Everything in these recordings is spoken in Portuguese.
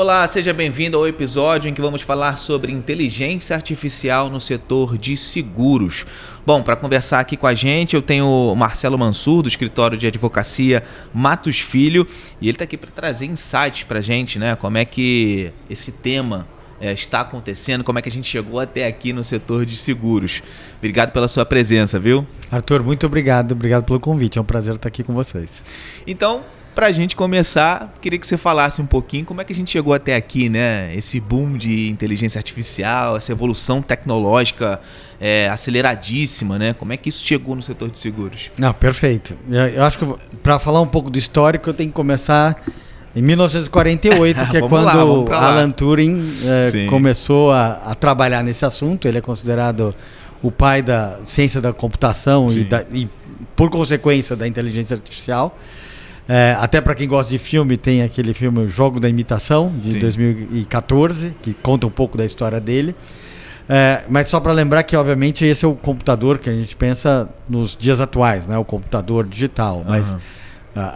Olá, seja bem-vindo ao episódio em que vamos falar sobre inteligência artificial no setor de seguros. Bom, para conversar aqui com a gente, eu tenho o Marcelo Mansur, do escritório de advocacia Matos Filho, e ele está aqui para trazer insights para a gente, né? Como é que esse tema está acontecendo, como é que a gente chegou até aqui no setor de seguros. Obrigado pela sua presença, viu? Arthur, muito obrigado pelo convite, é um prazer estar aqui com vocês. Então, para a gente começar, queria que você falasse um pouquinho como é que a gente chegou até aqui, né? Esse boom de inteligência artificial, essa evolução tecnológica aceleradíssima, né? Como é que isso chegou no setor de seguros? Perfeito. Eu acho que para falar um pouco do histórico, eu tenho que começar em 1948, que é quando Alan Turing começou a trabalhar nesse assunto. Ele é considerado o pai da ciência da computação e, por consequência, da inteligência artificial. Até para quem gosta de filme, tem aquele filme O Jogo da Imitação, de 2014, que conta um pouco da história dele. Mas só para lembrar que, obviamente, esse é o computador que a gente pensa nos dias atuais, né? O computador digital. Mas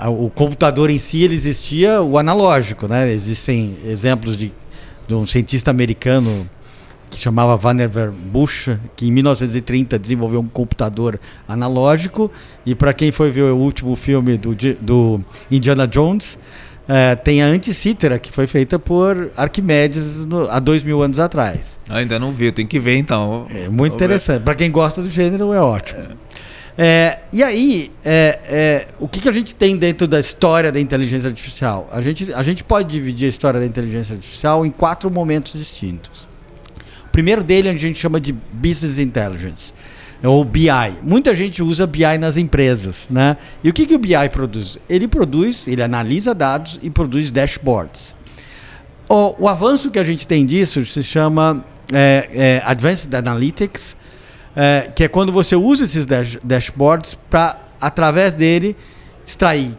o computador em si, ele existia o analógico, né? Existem exemplos de um cientista americano que chamava Vannevar Bush, que em 1930 desenvolveu um computador analógico. E para quem foi ver o último filme do Indiana Jones, tem a Anticítera, que foi feita por Arquimedes há 2000 anos atrás. Ainda não vi, tem que ver então. É muito interessante. Para quem gosta do gênero, é ótimo. E aí, o que a gente tem dentro da história da inteligência artificial? A gente pode dividir a história da inteligência artificial em 4 momentos distintos. O primeiro dele a gente chama de Business Intelligence, ou BI. Muita gente usa BI nas empresas, né? E o que o BI produz? Ele analisa dados e produz dashboards. O avanço que a gente tem disso se chama Advanced Analytics, que é quando você usa esses dashboards para, através dele, extrair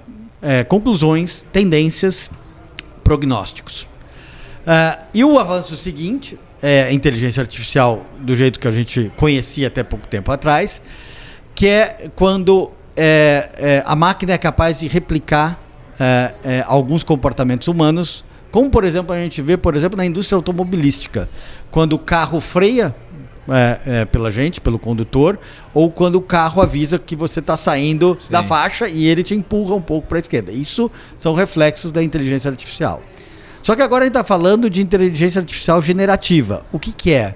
conclusões, tendências, prognósticos. E o avanço seguinte é a inteligência artificial do jeito que a gente conhecia até pouco tempo atrás, que é quando a máquina é capaz de replicar alguns comportamentos humanos, como, por exemplo, a gente vê, na indústria automobilística, quando o carro freia pelo condutor, ou quando o carro avisa que você está saindo da faixa e ele te empurra um pouco para a esquerda. Isso são reflexos da inteligência artificial. Só que agora a gente está falando de inteligência artificial generativa. O que é?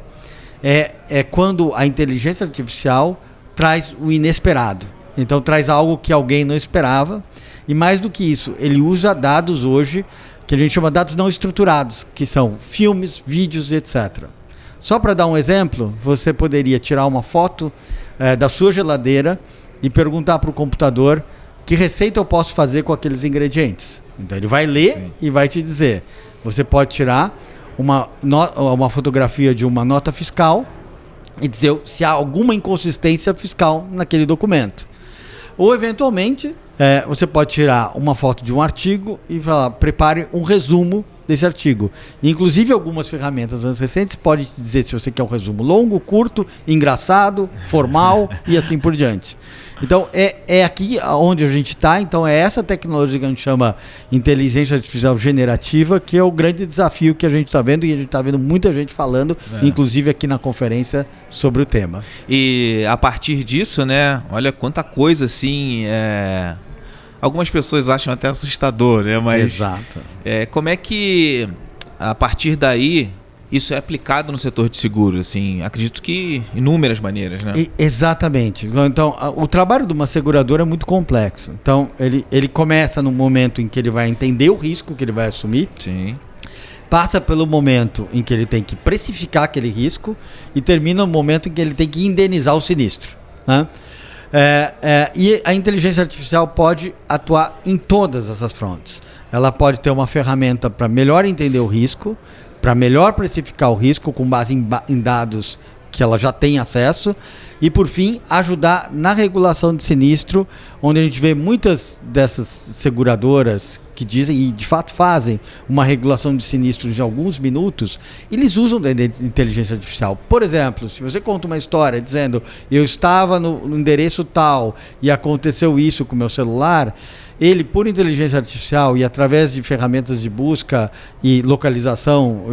É quando a inteligência artificial traz o inesperado. Então traz algo que alguém não esperava. E mais do que isso, ele usa dados hoje que a gente chama de dados não estruturados, que são filmes, vídeos, etc. Só para dar um exemplo, você poderia tirar uma foto da sua geladeira e perguntar para o computador que receita eu posso fazer com aqueles ingredientes. Então ele vai ler e vai te dizer. Você pode tirar uma fotografia de uma nota fiscal e dizer se há alguma inconsistência fiscal naquele documento. Ou, eventualmente, você pode tirar uma foto de um artigo e falar, prepare um resumo desse artigo. Inclusive, algumas ferramentas mais recentes podem te dizer se você quer um resumo longo, curto, engraçado, formal e assim por diante. Então, é aqui onde a gente está. Então, é essa tecnologia que a gente chama inteligência artificial generativa, que é o grande desafio que a gente está vendo, e a gente está vendo muita gente falando, inclusive aqui na conferência, sobre o tema. E a partir disso, né, olha quanta coisa assim, algumas pessoas acham até assustador, né? Mas exato. Como é que, a partir daí, isso é aplicado no setor de seguros? Assim, acredito que inúmeras maneiras, né? Exatamente. Então, o trabalho de uma seguradora é muito complexo. Então, ele começa no momento em que ele vai entender o risco que ele vai assumir. Sim. Passa pelo momento em que ele tem que precificar aquele risco e termina no momento em que ele tem que indenizar o sinistro, né? E a inteligência artificial pode atuar em todas essas frontes. Ela pode ter uma ferramenta para melhor entender o risco, para melhor precificar o risco com base em dados que ela já tem acesso e, por fim, ajudar na regulação de sinistro, onde a gente vê muitas dessas seguradoras que dizem, e de fato fazem, uma regulação de sinistros em alguns minutos, eles usam da inteligência artificial. Por exemplo, se você conta uma história dizendo eu estava no endereço tal e aconteceu isso com o meu celular, ele, por inteligência artificial e através de ferramentas de busca e localização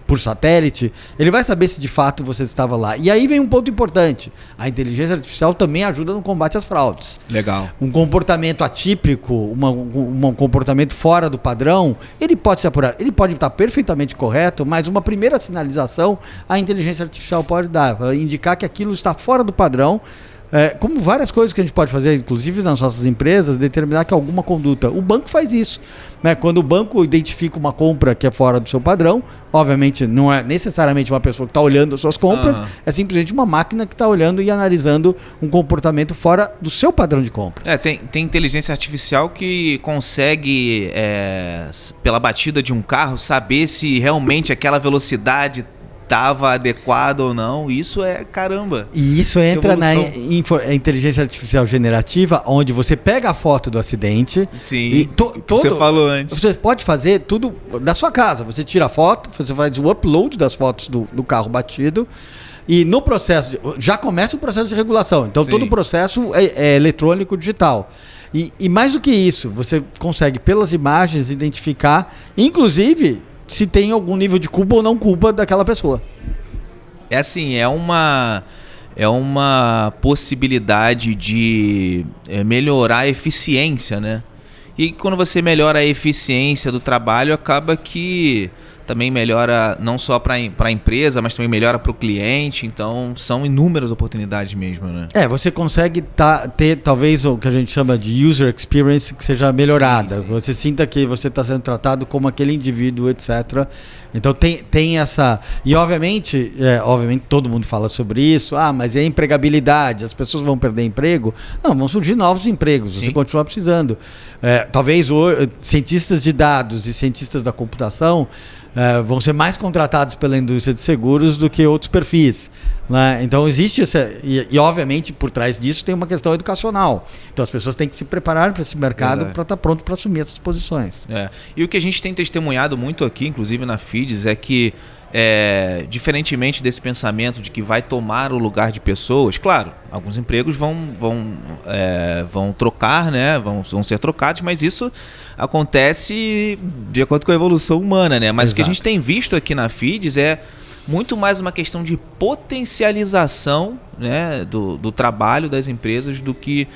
por satélite, ele vai saber se de fato você estava lá. E aí vem um ponto importante. A inteligência artificial também ajuda no combate às fraudes. Legal. Um comportamento atípico, um comportamento fora do padrão, ele pode ser apurado. Ele pode estar perfeitamente correto, mas uma primeira sinalização a inteligência artificial pode dar, indicar que aquilo está fora do padrão. Como várias coisas que a gente pode fazer, inclusive nas nossas empresas, determinar que alguma conduta. O banco faz isso, né? Quando o banco identifica uma compra que é fora do seu padrão, obviamente não é necessariamente uma pessoa que está olhando as suas compras, é simplesmente uma máquina que está olhando e analisando um comportamento fora do seu padrão de compras. Tem inteligência artificial que consegue, pela batida de um carro, saber se realmente aquela velocidade estava adequado ou não. Isso é caramba. E isso entra na inteligência artificial generativa, onde você pega a foto do acidente. Sim, você falou antes. Você pode fazer tudo da sua casa. Você tira a foto, você faz o upload das fotos do carro batido. E no processo, já começa o processo de regulação. Então, todo o processo é eletrônico, digital. E mais do que isso, você consegue, pelas imagens, identificar, inclusive, se tem algum nível de culpa ou não culpa daquela pessoa. É uma possibilidade de melhorar a eficiência, né? E quando você melhora a eficiência do trabalho, acaba que também melhora não só para a empresa, mas também melhora para o cliente. Então, são inúmeras oportunidades mesmo, né? Você consegue ter talvez o que a gente chama de user experience que seja melhorada. Sim. Você sinta que você está sendo tratado como aquele indivíduo, etc. Então, tem essa... E, obviamente todo mundo fala sobre isso. Mas é empregabilidade, as pessoas vão perder emprego. Não, vão surgir novos empregos, você continua precisando. Talvez cientistas de dados e cientistas da computação vão ser mais contratados pela indústria de seguros do que outros perfis, né? Então existe essa... E obviamente por trás disso tem uma questão educacional. Então as pessoas têm que se preparar para esse mercado para estar pronto para assumir essas posições. E o que a gente tem testemunhado muito aqui, inclusive na FIDES, é que diferentemente desse pensamento de que vai tomar o lugar de pessoas, claro, alguns empregos vão trocar, né? Vão ser trocados, mas isso acontece de acordo com a evolução humana, né? Mas o que a gente tem visto aqui na FIDES é muito mais uma questão de potencialização, né, do trabalho das empresas do que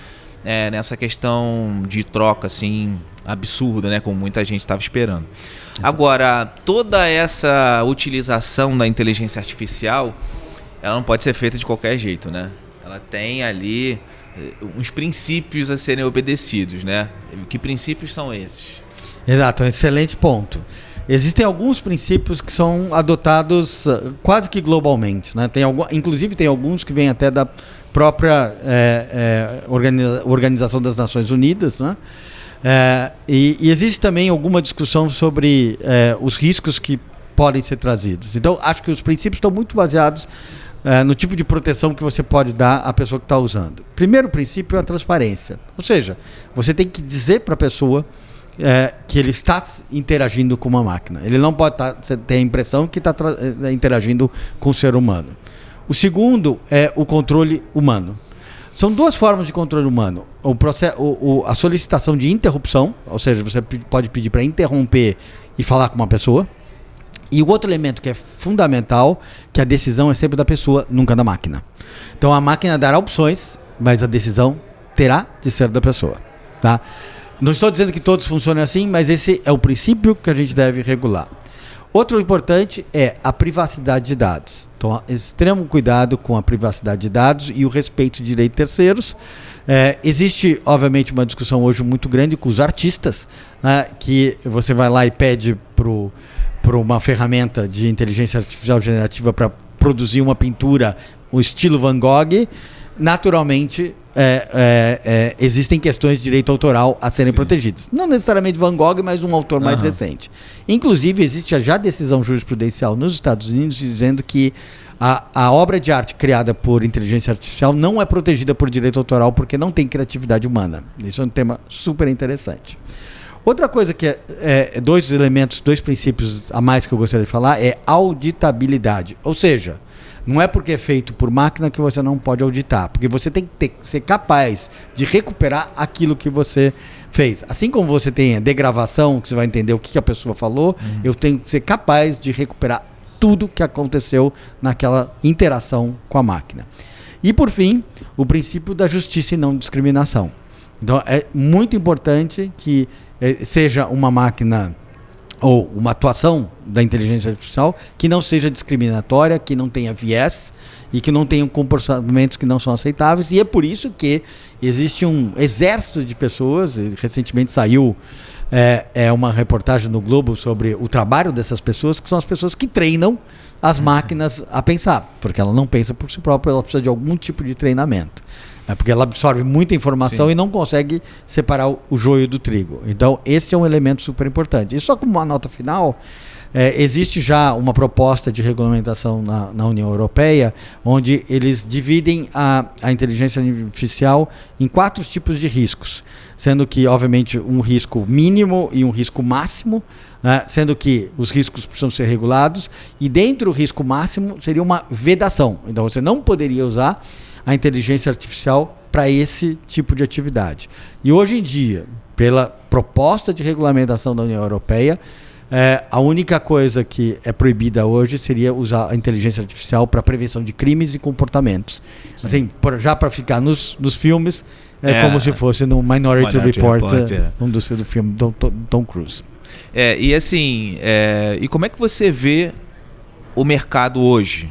nessa questão de troca assim absurda, né, como muita gente estava esperando. Agora, toda essa utilização da inteligência artificial, ela não pode ser feita de qualquer jeito, né? Ela tem ali uns princípios a serem obedecidos, né? Que princípios são esses? Exato, um excelente ponto. Existem alguns princípios que são adotados quase que globalmente, né? Inclusive tem alguns que vêm até da própria Organização das Nações Unidas, né? E existe também alguma discussão sobre os riscos que podem ser trazidos. Então, acho que os princípios estão muito baseados no tipo de proteção que você pode dar à pessoa que está usando. Primeiro princípio é a transparência. Ou seja, você tem que dizer para a pessoa que ele está interagindo com uma máquina. Ele não pode ter a impressão que está interagindo com o ser humano. O segundo é o controle humano. São duas formas de controle humano. A solicitação de interrupção, ou seja, você pode pedir para interromper e falar com uma pessoa. E o outro elemento que é fundamental, que a decisão é sempre da pessoa, nunca da máquina. Então a máquina dará opções, mas a decisão terá de ser da pessoa. Tá? Não estou dizendo que todos funcionem assim, mas esse é o princípio que a gente deve regular. Outro importante é a privacidade de dados. Então, extremo cuidado com a privacidade de dados e o respeito de direitos terceiros. Existe, obviamente, uma discussão hoje muito grande com os artistas, né, que você vai lá e pede para uma ferramenta de inteligência artificial generativa para produzir uma pintura, o estilo Van Gogh. Naturalmente, existem questões de direito autoral a serem protegidas. Não necessariamente Van Gogh, mas um autor mais recente. Inclusive, existe já decisão jurisprudencial nos Estados Unidos dizendo que a obra de arte criada por inteligência artificial não é protegida por direito autoral porque não tem criatividade humana. Isso é um tema super interessante. Outra coisa que dois elementos, dois princípios a mais que eu gostaria de falar é auditabilidade. Ou seja, não é porque é feito por máquina que você não pode auditar, porque você tem que ser capaz de recuperar aquilo que você fez. Assim como você tem a degravação, que você vai entender o que a pessoa falou, eu tenho que ser capaz de recuperar tudo que aconteceu naquela interação com a máquina. E, por fim, o princípio da justiça e não discriminação. Então, é muito importante que seja uma máquina ou uma atuação da inteligência artificial que não seja discriminatória, que não tenha viés e que não tenha comportamentos que não são aceitáveis. E é por isso que existe um exército de pessoas, recentemente saiu uma reportagem no Globo sobre o trabalho dessas pessoas, que são as pessoas que treinam as máquinas a pensar, porque ela não pensa por si própria, ela precisa de algum tipo de treinamento. Porque ela absorve muita informação. Sim. E não consegue separar o joio do trigo. Então, esse é um elemento super importante. E só como uma nota final, existe já uma proposta de regulamentação na União Europeia, onde eles dividem a inteligência artificial em 4 tipos de riscos, sendo que, obviamente, um risco mínimo e um risco máximo, né? Sendo que os riscos precisam ser regulados, e dentro do risco máximo seria uma vedação. Então, você não poderia usar a inteligência artificial para esse tipo de atividade. E hoje em dia, pela proposta de regulamentação da União Europeia, a única coisa que é proibida hoje seria usar a inteligência artificial para prevenção de crimes e comportamentos. Sim. Assim, já para ficar nos filmes, como se fosse no Minority Report, um dos filmes do filme do Tom Cruise. E assim, e como é que você vê o mercado hoje,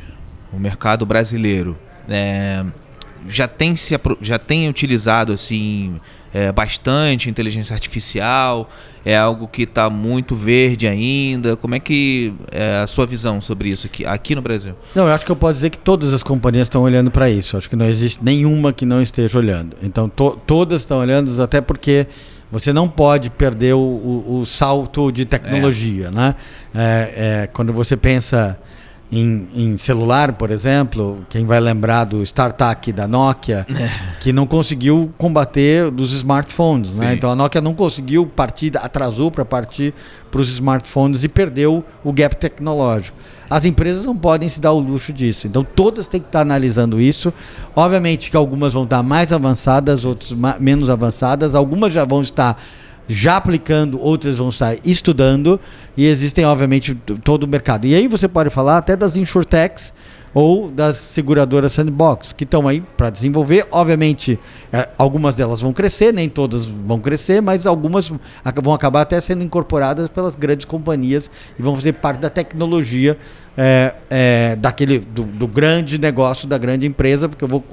o mercado brasileiro? Já tem utilizado assim bastante inteligência artificial? É algo que está muito verde ainda? Como é que é a sua visão sobre isso aqui no Brasil? Não, eu acho que eu posso dizer que todas as companhias estão olhando para isso. Acho que não existe nenhuma que não esteja olhando. Então todas estão olhando, até porque você não pode perder o salto de tecnologia, né? Quando você pensa em celular, por exemplo, quem vai lembrar do StarTAC da Nokia, que não conseguiu combater dos smartphones, né? Então a Nokia não conseguiu atrasou para partir para os smartphones e perdeu o gap tecnológico. As empresas não podem se dar o luxo disso, então todas têm que estar analisando isso. Obviamente que algumas vão estar mais avançadas, outras menos avançadas, algumas já vão estar aplicando, outras vão estar estudando, e existem, obviamente, todo o mercado. E aí você pode falar até das insurtechs ou das seguradoras sandbox, que estão aí para desenvolver. Obviamente, algumas delas vão crescer, nem todas vão crescer, mas algumas vão acabar até sendo incorporadas pelas grandes companhias e vão fazer parte da tecnologia do grande negócio, da grande empresa, porque eu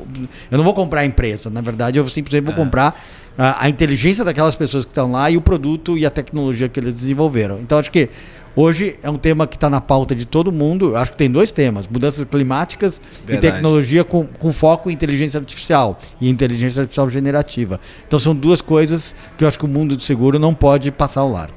não vou comprar a empresa, na verdade eu simplesmente vou comprar a inteligência daquelas pessoas que estão lá e o produto e a tecnologia que eles desenvolveram. Então acho que hoje é um tema que está na pauta de todo mundo. Acho que tem 2 temas: mudanças climáticas. Verdade. E tecnologia com foco em inteligência artificial e inteligência artificial generativa. Então são 2 coisas que eu acho que o mundo do seguro não pode passar ao largo.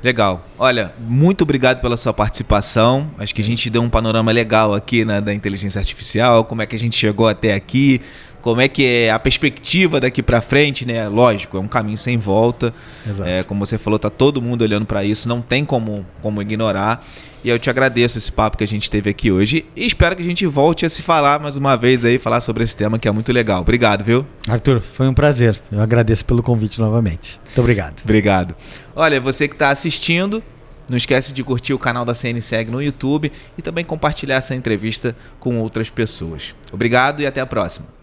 Legal. Olha, muito obrigado pela sua participação. Acho que a gente deu um panorama legal aqui, né, da inteligência artificial, como é que a gente chegou até aqui, como é que é a perspectiva daqui para frente, né? Lógico, é um caminho sem volta. Exato. Como você falou, tá todo mundo olhando para isso, não tem como ignorar. E eu te agradeço esse papo que a gente teve aqui hoje e espero que a gente volte a se falar mais uma vez aí, falar sobre esse tema que é muito legal. Obrigado, viu? Arthur, foi um prazer. Eu agradeço pelo convite novamente. Muito obrigado. Obrigado. Olha, você que está assistindo, não esquece de curtir o canal da CNSEG no YouTube e também compartilhar essa entrevista com outras pessoas. Obrigado e até a próxima.